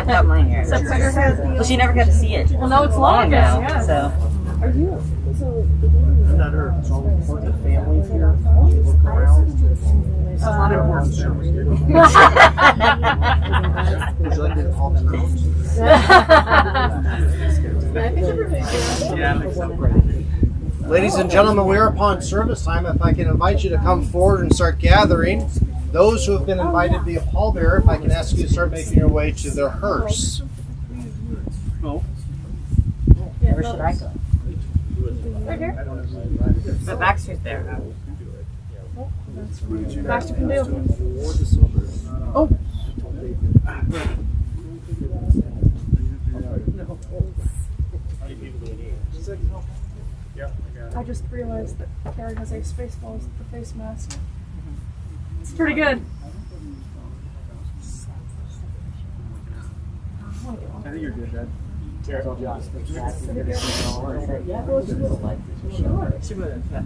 got my hair. Well, she never got to see it. Well, no, it's long now. yeah. So. Are you? Another important families here. You look around. A lot of work. Would you like to call them out? Ladies and gentlemen, we are upon service time. If I can invite you to come forward and start gathering. Those who have been invited via pallbearer, if I can ask you to start making your way to the hearse. Oh. Where should I go? Right here. The Baxter's there. Baxter can do. Oh. I just realized that Carrie has a Spaceballs the face mask. It's pretty good. I think you're good, Dad. She would have.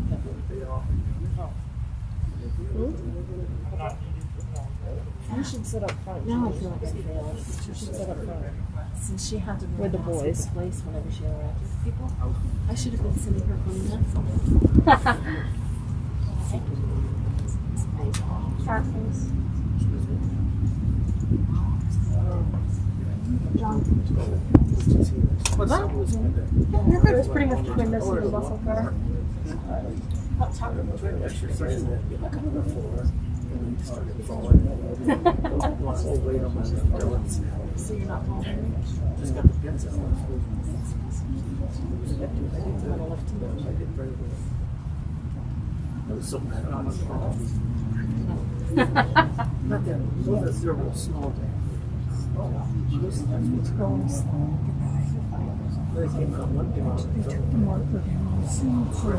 You should sit up front. Now I feel like I failed. You should sit up front. Since she had to with the boys' place whenever she interacted with people, I should have been sending her from that. Cat face. What's that? Your foot is pretty much between this and the muscle cutter. So you're not falling. Just got the pins out. I was so mad on my phone. Not that they're real small day. They came out one day. They took the marker down and sealed for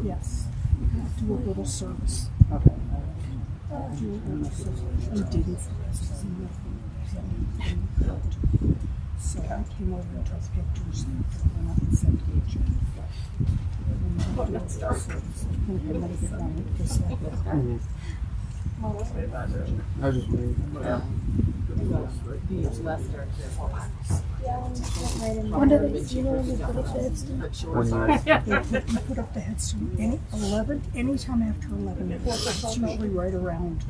yes. Do a little service. Okay. You didn't. So I came over and took pictures and went up and sent pictures. I was just waiting. When do they, you know, when you put up the headstone? You put up the headstone anytime after 11. It's usually right around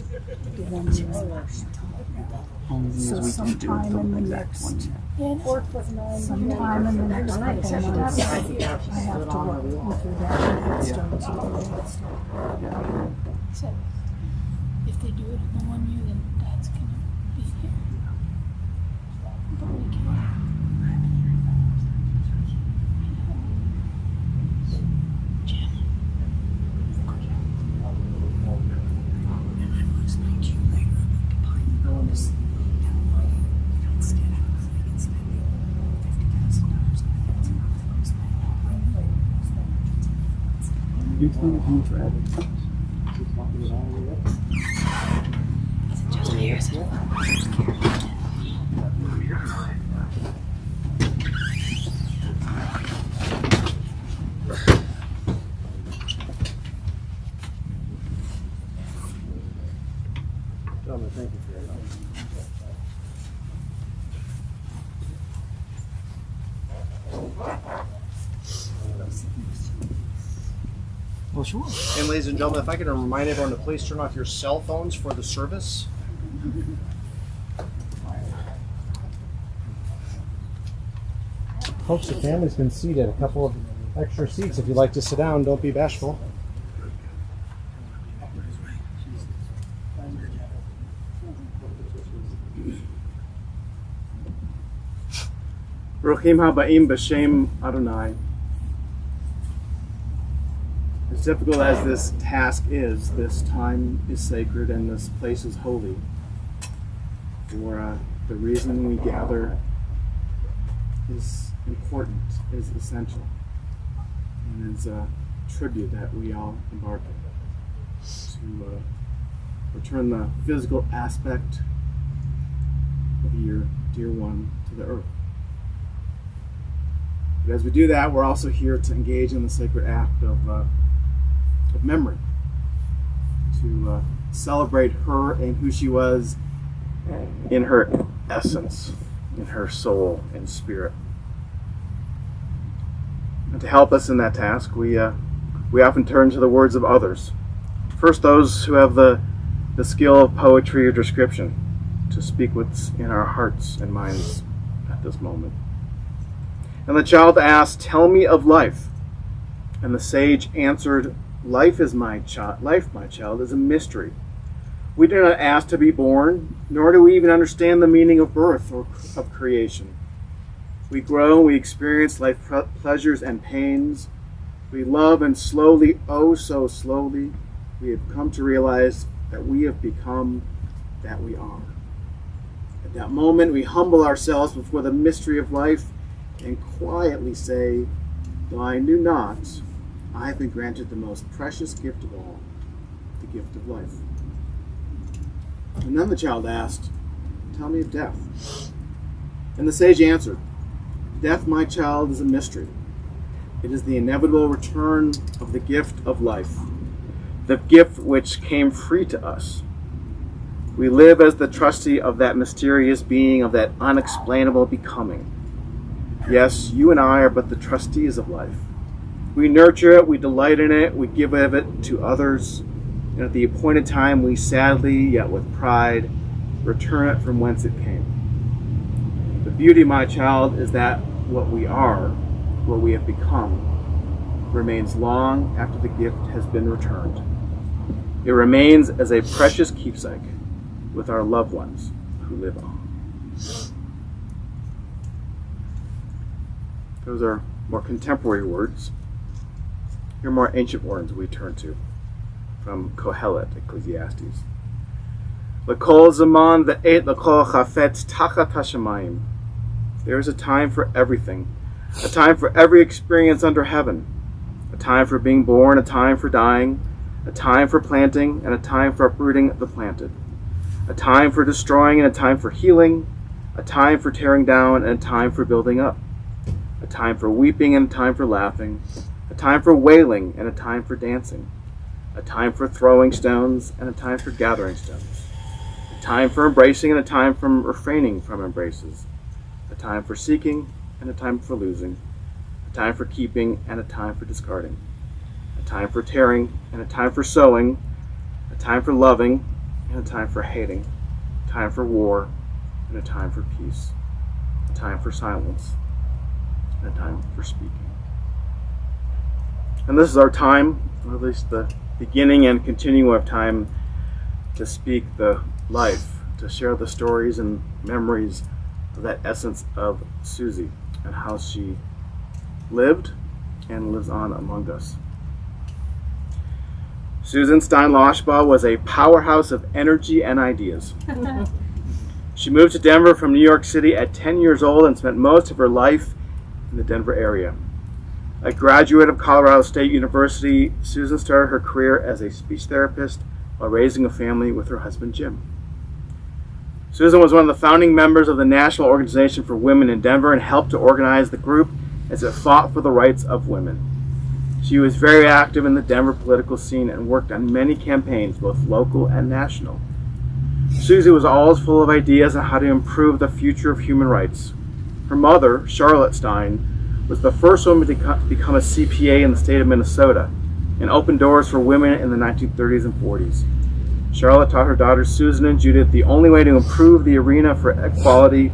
the 1 year. So sometime in the next, sometime in the next couple months, I have to work with her down headstones. So if they do it in the 1 year, then Dad's gonna be here. But we can't. You clean it from Fred. Just here. Gentlemen, thank you for your help. Well, sure. And ladies and gentlemen, if I could remind everyone to please turn off your cell phones for the service. Folks, the family's been seated. A couple of extra seats. If you'd like to sit down, don't be bashful. Rochim Habaim B'Shem Adonai. As difficult as this task is, this time is sacred and this place is holy. For the reason we gather is important, is essential, and is a tribute that we all embark on to return the physical aspect of your dear one to the earth. But as we do that, we're also here to engage in the sacred act of memory, to celebrate her and who she was in her essence, in her soul and spirit. And to help us in that task, we often turn to the words of others. First, those who have the skill of poetry or description to speak what's in our hearts and minds at this moment. And the child asked, "Tell me of life." And the sage answered, Life, my child, is a mystery. We do not ask to be born, nor do we even understand the meaning of birth or of creation. We grow, we experience life pleasures and pains. We love, and slowly, oh so slowly, we have come to realize that we have become that we are. At that moment, we humble ourselves before the mystery of life and quietly say, though I knew not, I have been granted the most precious gift of all, the gift of life. And then the child asked, "Tell me of death." And the sage answered, "Death, my child, is a mystery. It is the inevitable return of the gift of life, the gift which came free to us. We live as the trustee of that mysterious being, of that unexplainable becoming. Yes, you and I are but the trustees of life. We nurture it, we delight in it, we give of it to others, and at the appointed time we sadly, yet with pride, return it from whence it came. The beauty, my child, is that what we are, what we have become, remains long after the gift has been returned. It remains as a precious keepsake with our loved ones who live on." Those are more contemporary words. Here are more ancient words we turn to from Kohelet, Ecclesiastes. L'kol zaman ve'et l'kol chafetz tachat hashamayim. There is a time for everything, a time for every experience under heaven, a time for being born, a time for dying, a time for planting, and a time for uprooting the planted, a time for destroying and a time for healing, a time for tearing down and a time for building up, a time for weeping and a time for laughing, a time for wailing and a time for dancing, a time for throwing stones and a time for gathering stones, a time for embracing and a time for refraining from embraces, a time for seeking and a time for losing, a time for keeping and a time for discarding, a time for tearing and a time for sowing, a time for loving and a time for hating, a time for war and a time for peace, a time for silence and a time for speaking. And this is our time, or at least the beginning and continuing of time, to speak the life, to share the stories and memories of that essence of Susie and how she lived and lives on among us. Susan Stein Loshbaugh was a powerhouse of energy and ideas. She moved to Denver from New York City at 10 years old and spent most of her life in the Denver area. A graduate of Colorado State University, Susan started her career as a speech therapist while raising a family with her husband, Jim. Susan was one of the founding members of the National Organization for Women in Denver and helped to organize the group as it fought for the rights of women. She was very active in the Denver political scene and worked on many campaigns, both local and national. Susie was always full of ideas on how to improve the future of human rights. Her mother, Charlotte Stein, was the first woman to become a CPA in the state of Minnesota and opened doors for women in the 1930s and 40s. Charlotte taught her daughters Susan and Judith the only way to improve the arena for equality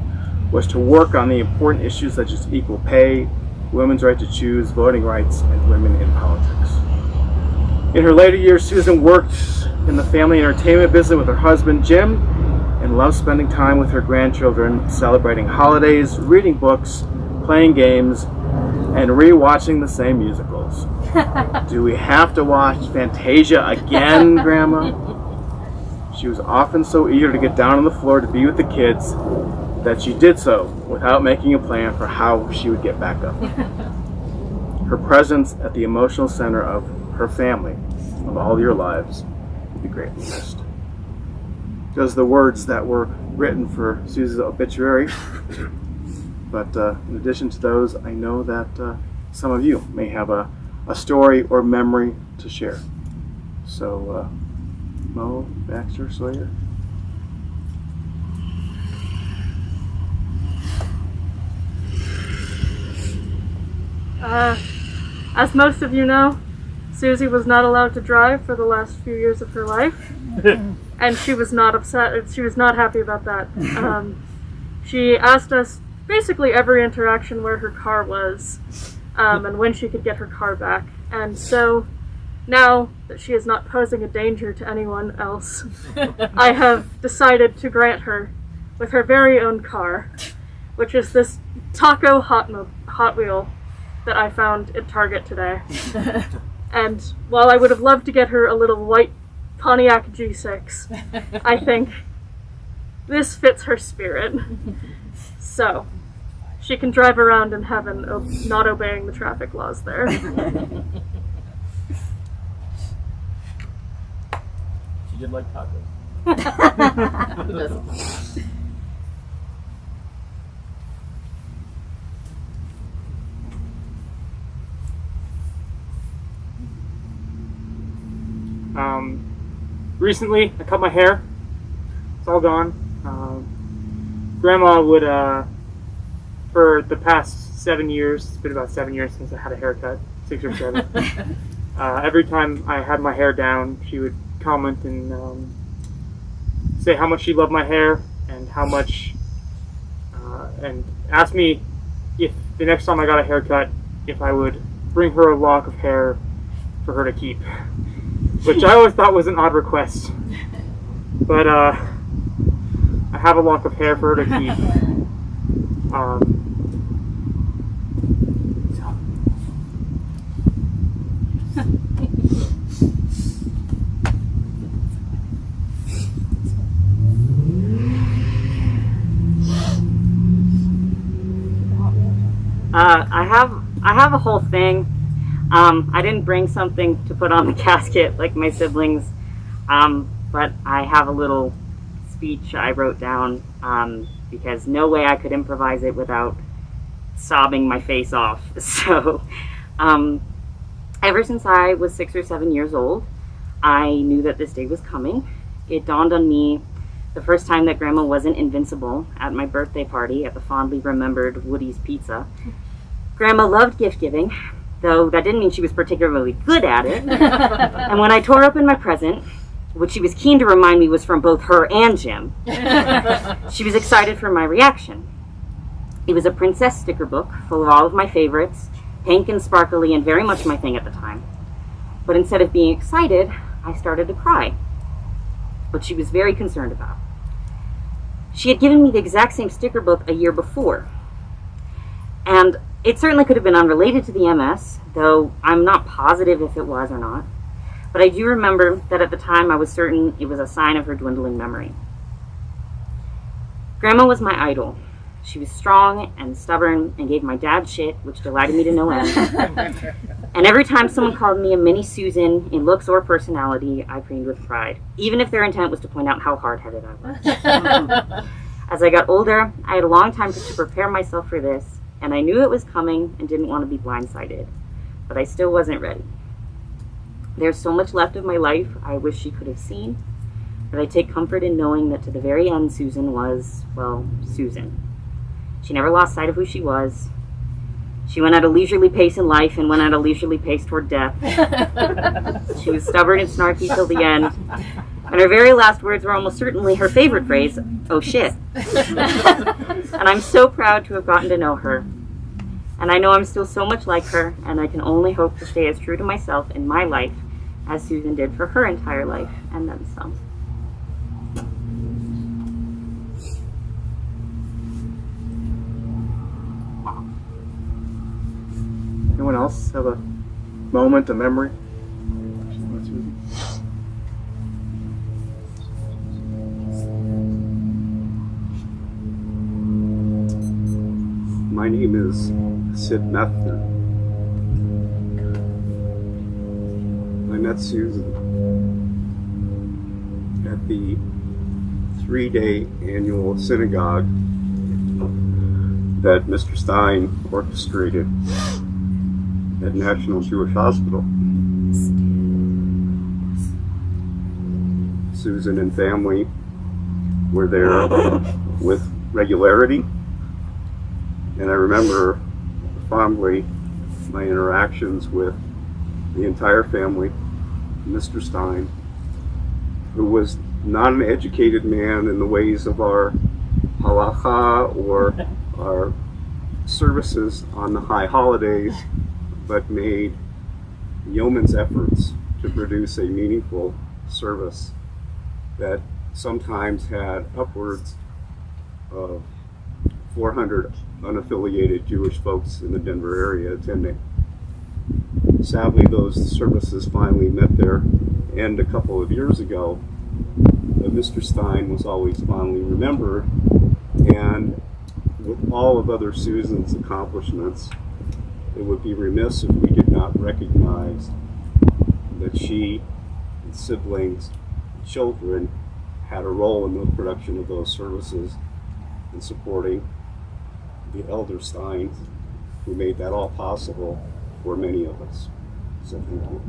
was to work on the important issues such as equal pay, women's right to choose, voting rights, and women in politics. In her later years, Susan worked in the family entertainment business with her husband, Jim, and loved spending time with her grandchildren, celebrating holidays, reading books, playing games, and re-watching the same musicals. Do we have to watch Fantasia again, Grandma? She was often so eager to get down on the floor to be with the kids that she did so without making a plan for how she would get back up. Her presence at the emotional center of her family, of all your lives, will be greatly missed. Those are the words that were written for Susie's obituary. But in addition to those, I know that some of you may have a story or memory to share. So, Mo, Baxter, Sawyer. As most of you know, Susie was not allowed to drive for the last few years of her life, and she was not upset. She was not happy about that. She asked us basically every interaction where her car was, and when she could get her car back. And so now that she is not posing a danger to anyone else, I have decided to grant her with her very own car, which is this taco Hot Wheel that I found at Target today. And while I would have loved to get her a little white Pontiac G6, I think this fits her spirit. So she can drive around in heaven not obeying the traffic laws there. She did like tacos. Recently, I cut my hair. It's all gone. Grandma would, for the past 7 years, it's been about 7 years since I had a haircut, 6 or 7. Every time I had my hair down, she would comment and say how much she loved my hair and how much, and ask me if the next time I got a haircut, if I would bring her a lock of hair for her to keep. Which I always thought was an odd request. But I have a lock of hair for her to keep. I have a whole thing. I didn't bring something to put on the casket like my siblings, but I have a little speech I wrote down because no way I could improvise it without sobbing my face off. So ever since I was 6 or 7 years old, I knew that this day was coming. It dawned on me the first time that Grandma wasn't invincible at my birthday party at the fondly remembered Woody's Pizza. Grandma loved gift giving, though that didn't mean she was particularly good at it. And when I tore open my present, which she was keen to remind me was from both her and Jim, she was excited for my reaction. It was a princess sticker book full of all of my favorites, pink and sparkly and very much my thing at the time. But instead of being excited, I started to cry, which she was very concerned about. She had given me the exact same sticker book a year before, and it certainly could have been unrelated to the MS, though I'm not positive if it was or not. But I do remember that at the time I was certain it was a sign of her dwindling memory. Grandma was my idol. She was strong and stubborn and gave my dad shit, which delighted me to no end. And every time someone called me a mini Susan in looks or personality, I preened with pride, even if their intent was to point out how hard-headed I was. As I got older, I had a long time to prepare myself for this, and I knew it was coming and didn't want to be blindsided, but I still wasn't ready. There's so much left of my life I wish she could have seen, but I take comfort in knowing that to the very end Susan was, well, Susan. She never lost sight of who she was. She went at a leisurely pace in life and went at a leisurely pace toward death. She was stubborn and snarky till the end, and her very last words were almost certainly her favorite phrase, "Oh shit." And I'm so proud to have gotten to know her. And I know I'm still so much like her, and I can only hope to stay as true to myself in my life as Susan did for her entire life, and then some. Anyone else have a moment, a memory? My name is Sid Methner. I met Susan at the 3-day annual synagogue that Mr. Stein orchestrated at National Jewish Hospital. Susan and family were there with regularity, and I remember fondly my interactions with the entire family, Mr. Stein, who was not an educated man in the ways of our halacha or our services on the high holidays, but made yeoman's efforts to produce a meaningful service that sometimes had upwards of 400 unaffiliated Jewish folks in the Denver area attending. Sadly, those services finally met their end a couple of years ago, but Mr. Stein was always fondly remembered, and with all of other Susan's accomplishments, it would be remiss if we did not recognize that she and siblings and children had a role in the production of those services and supporting the elder Steins who made that all possible for many of us. So thank you.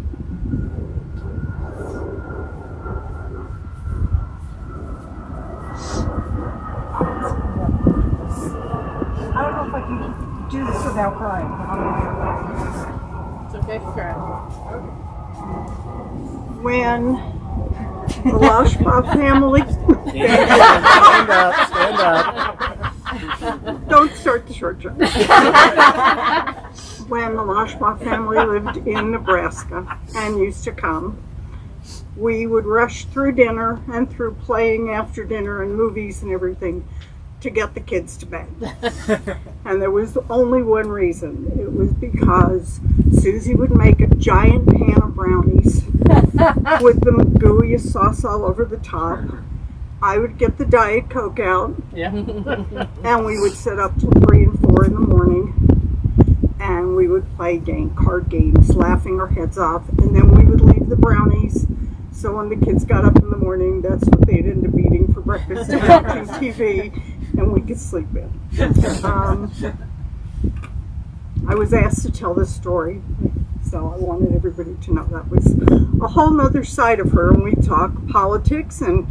I don't know if I can do this without crying. It's okay for crying. When the Loshbaugh family. Stand up, stand up. Don't start the short term. When the Loshbaugh family lived in Nebraska and used to come, we would rush through dinner and through playing after dinner and movies and everything to get the kids to bed. And there was only one reason. It was because Susie would make a giant pan of brownies with the gooeyest sauce all over the top. I would get the Diet Coke out, and we would sit up till 3 and 4 in the morning, and we would play card games, laughing our heads off, and then we would leave the brownies. So when the kids got up in the morning, that's what they'd end up eating for breakfast and watching TV, and we could sleep in. I was asked to tell this story, so I wanted everybody to know that was a whole nother side of her. And we talk politics and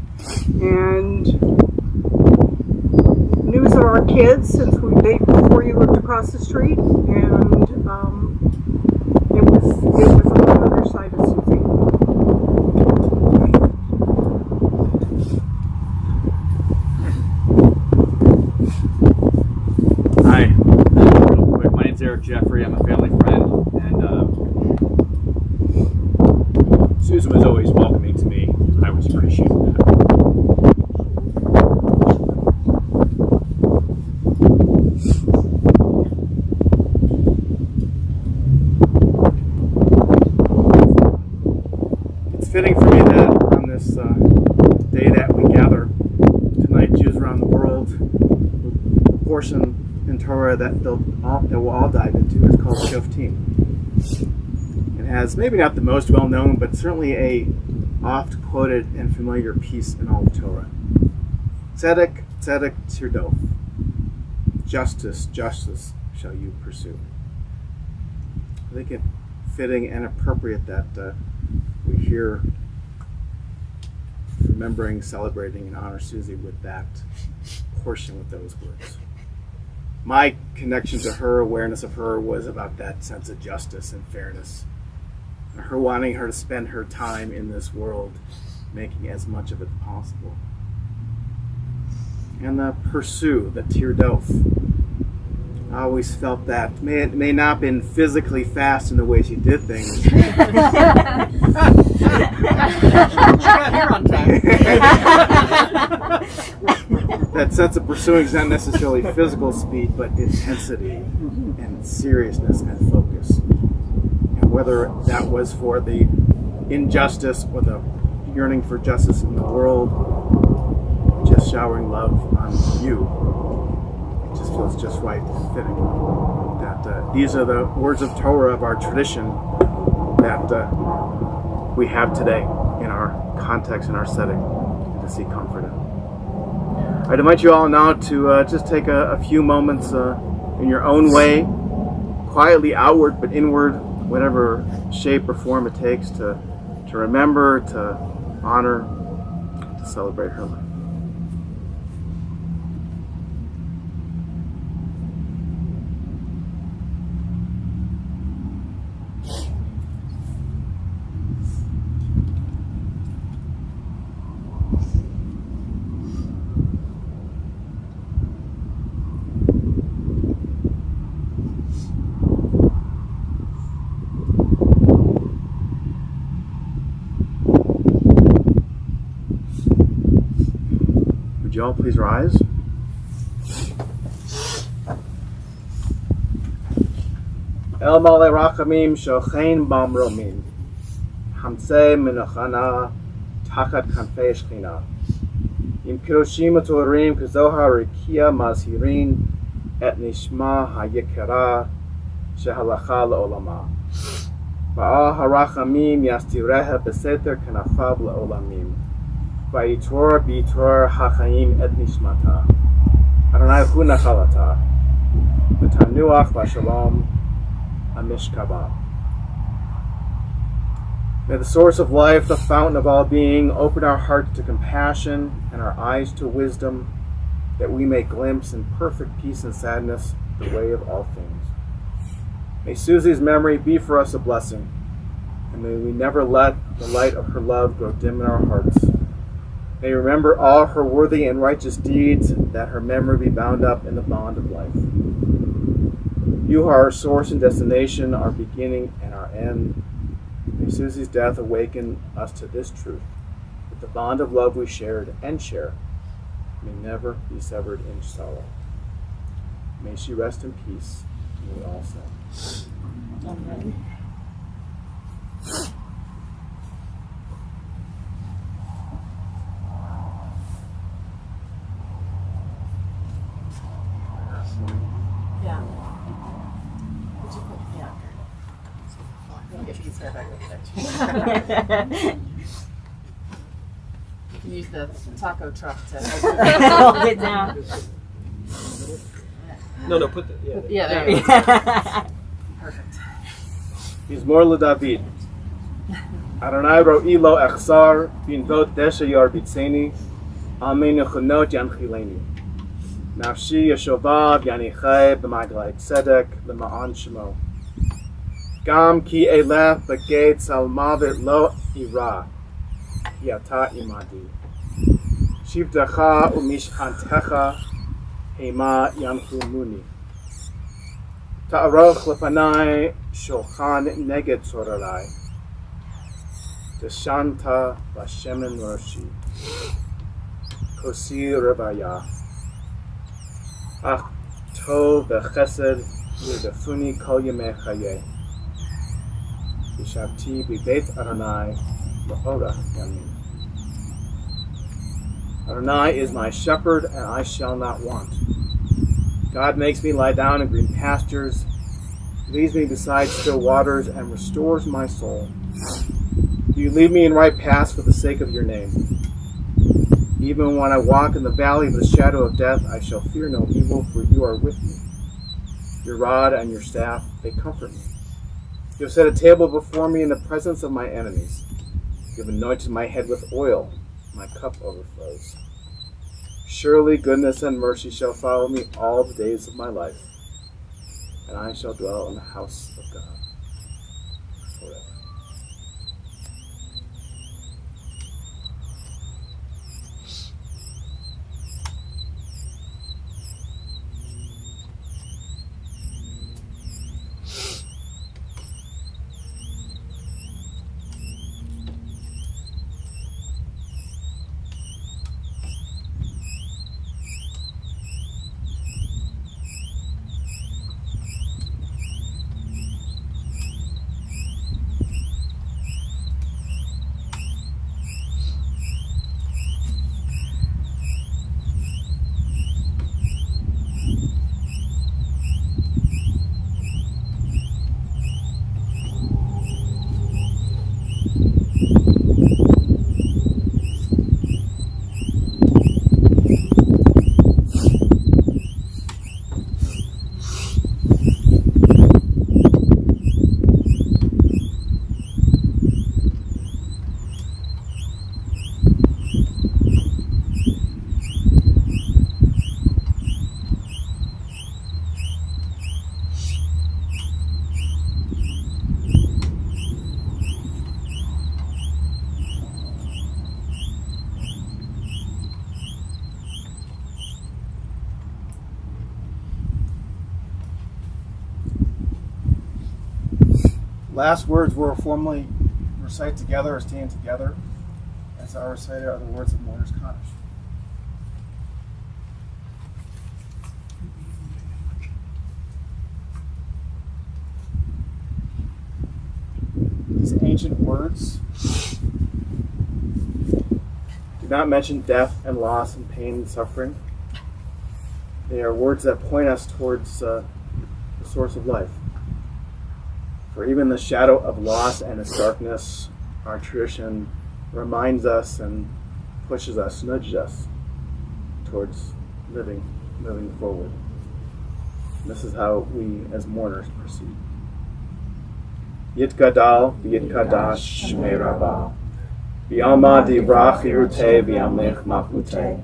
news of our kids since before you lived across the street, and it was a whole other side of Susie. Hi, real quick, my name's Eric Jeffrey. I'm a family friend, and Susan was always welcoming to me. I was appreciating that. It's fitting for me that on this day that we gather tonight, Jews around the world, the portion in Torah that we'll all dive into is called Shoftim. It has maybe not the most well-known, but certainly a oft-quoted and familiar piece in all of Torah. Tzedek, tzedek tirdof. Justice, justice shall you pursue. I think it fitting and appropriate that we hear remembering, celebrating, and honor Susie with that portion, with those words. My connection to her, awareness of her, was about that sense of justice and fairness. Her wanting her to spend her time in this world making as much of it possible. And the pursue, the tirdof. I always felt that. It may not have been physically fast in the way she did things. She got here on time. That sense of pursuing is not necessarily physical speed, but intensity and seriousness and focus. And whether that was for the injustice or the yearning for justice in the world, just showering love on you, it just feels just right and fitting. That these are the words of Torah of our tradition that we have today in our context, in our setting, to seek comfort in. I'd invite you all now to just take a few moments in your own way, quietly outward but inward, whatever shape or form it takes, to remember, to honor, to celebrate her life. Would you all please rise? El Male Rachamim Shochein Bamromim Hamse Menachana Takat Kanfei Shchina Im Piroshim Torim Kazohar Rikia Mazhirin Et Nishma Hayekara Shehalacha Le'olama Ba'al Harachamim Yastireha Beseter Kanafab Le'olamim Vayitor bitor hachaim et nishmata. Adonai hu nachalata. V'tanuach v'shalom amishkaba. May the source of life, the fountain of all being, open our hearts to compassion and our eyes to wisdom, that we may glimpse in perfect peace and sadness the way of all things. May Susie's memory be for us a blessing, and may we never let the light of her love grow dim in our hearts. May you remember all her worthy and righteous deeds, that her memory be bound up in the bond of life. You are our source and destination, our beginning and our end. May Susie's death awaken us to this truth, that the bond of love we shared and share may never be severed in sorrow. May she rest in peace, and we all say. Amen. Yeah. Did you put, yeah. We'll get these back over there. You can use the taco truck to Hold it down. No, put the, yeah, there you go. Perfect. Mizmor LeDavid. Adonai ro'i lo echsar, v'invot desha yar bitzeni, amen nechonot yanchileni. Nafshi yeshova v'yanichai b'maglai tzedek l'ma'an shemo. Gam ki elef b'geit salmavet lo ira, yata imadi. Shivdecha u'mishchantecha hema yanchumuni. Ta'aroch lefanai shulchan neged sorarai. Deshanta Vashemin Roshi Kosi Rebaya Ach Tov Bechesed Yudafuni Kol Yemei Chaye Yishavti B'Beit Adonai L'Orach Yamin. Adonai is my shepherd, and I shall not want. God makes me lie down in green pastures, leads me beside still waters, and restores my soul. You lead me in right paths for the sake of your name. Even when I walk in the valley of the shadow of death, I shall fear no evil, for you are with me. Your rod and your staff, they comfort me. You have set a table before me in the presence of my enemies. You have anointed my head with oil. My cup overflows. Surely goodness and mercy shall follow me all the days of my life, and I shall dwell in the house of God forever. last words we'll formally recite together or stand together as are recited are the words of Mourner's Cottage. These ancient words do not mention death and loss and pain and suffering. They are words that point us towards the source of life. For even the shadow of loss and its darkness, our tradition reminds us and pushes us, nudges us towards moving forward. And this is how we as mourners proceed. Yitgadal v'yitkadash shmei Rabbah v'yalma divrach yirutei v'yamlech malchutei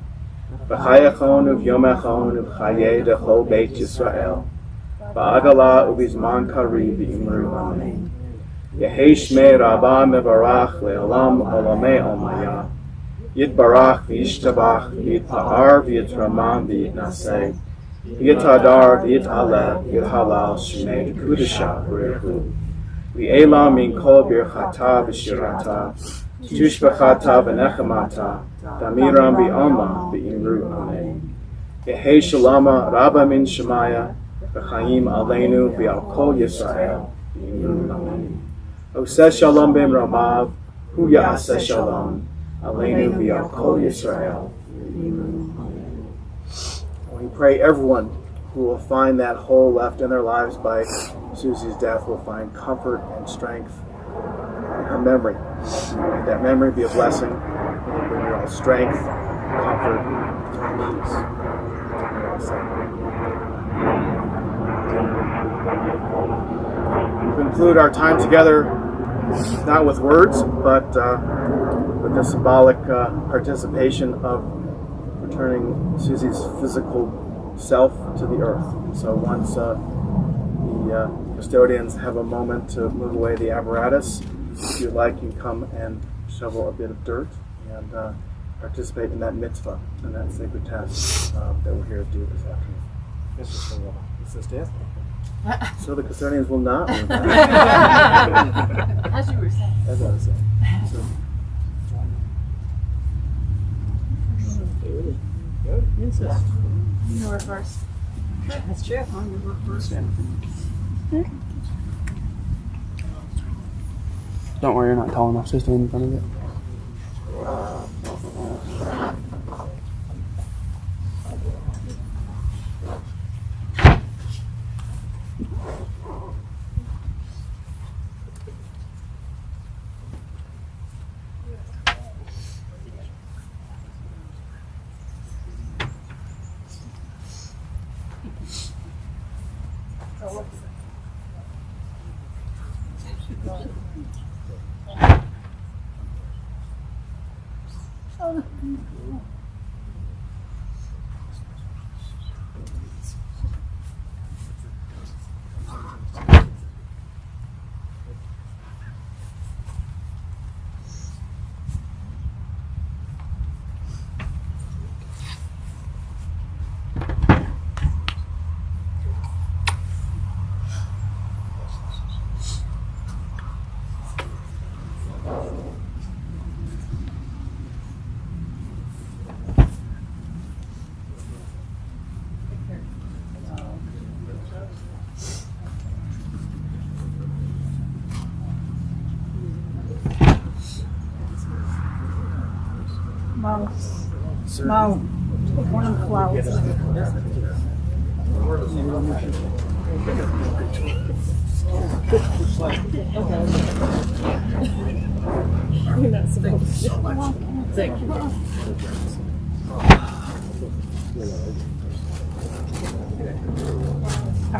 v'chayachon uv'yomechon uv'chayei dechol beit Yisrael v'agala uv'zman kari v'imru amen. Yehei shmei Rabbah mevarach le'olam olamei omaya Yitbarach v'yishtabach v'yitpa'ar v'yitramam v'yitnaseh v'yitadar v'yitaleh v'yithalal shmei dekudesha v'rechu V'ela min kol birchata v'shirata, tushbachata v'nechamata, damiram v'alma v'imru amen. V'hei shalama rabba min shemaya, v'chaim aleinu v'al kol Yisrael v'imru amen. Oseh shalom b'im ramav, hu ya'aseh shalom, aleinu v'al kol Yisrael v'imru amen. We pray everyone who will find that hole left in their lives by Susie's death will find comfort and strength in her memory. May that memory be a blessing. May it bring you all strength, comfort, and peace. We conclude our time together not with words, but with the symbolic participation of returning Susie's physical self to the earth. So once the custodians have a moment to move away the apparatus, if you'd like, you can come and shovel a bit of dirt and participate in that mitzvah and that sacred task that we're here to do this afternoon. Is this it? So the custodians will not move that. As you were saying. As I was saying. So, insist. You were first. That's true. You were first. Don't worry, you're not tall enough to stand in front of it. No, take one of the flowers. You're not supposed to. Thank you. I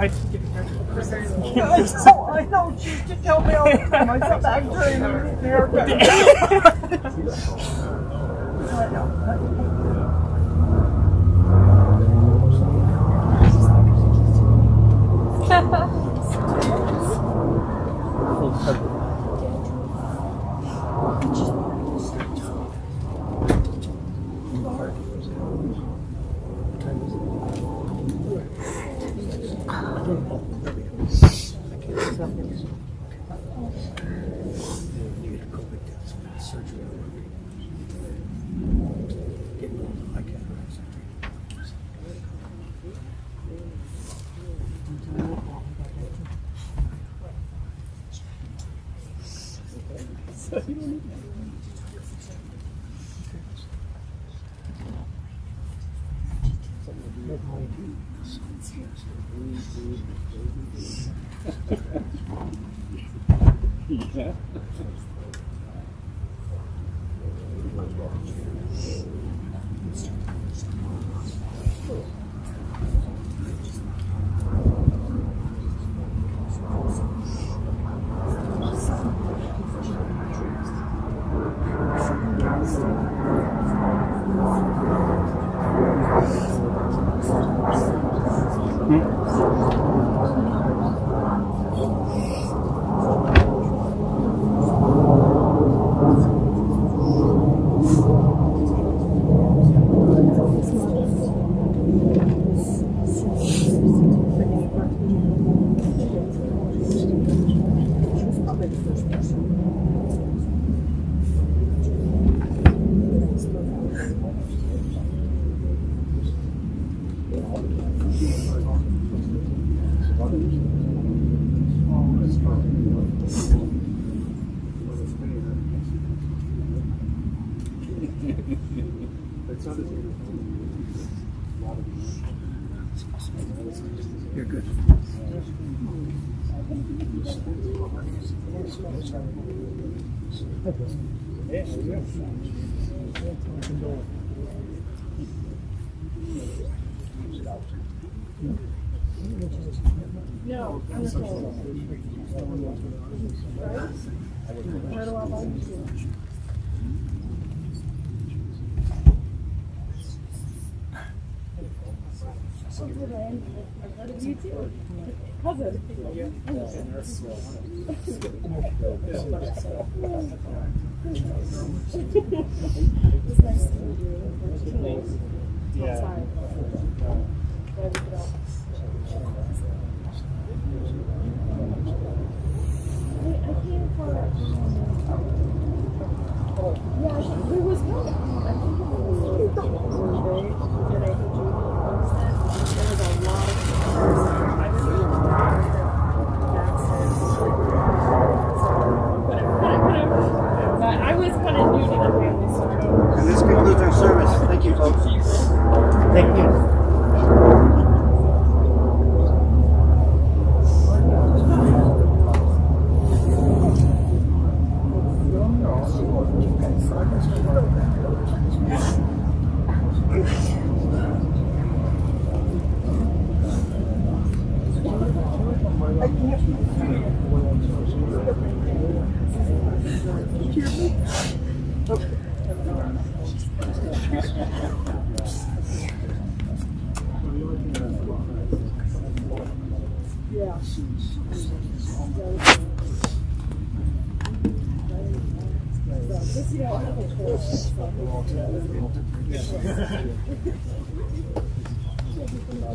know, she used to tell me all the time. I come back during You're good. No, I'm not Where do I buy you? You too. Cousin. It's nice to meet you. Yeah. Sorry. I came for yeah, there was one. I think it was Monday that I heard you posted. There was a lot of cars. I really wanted but I was kind of new to the family, so And this concludes our service. Thank you, folks. Thank you.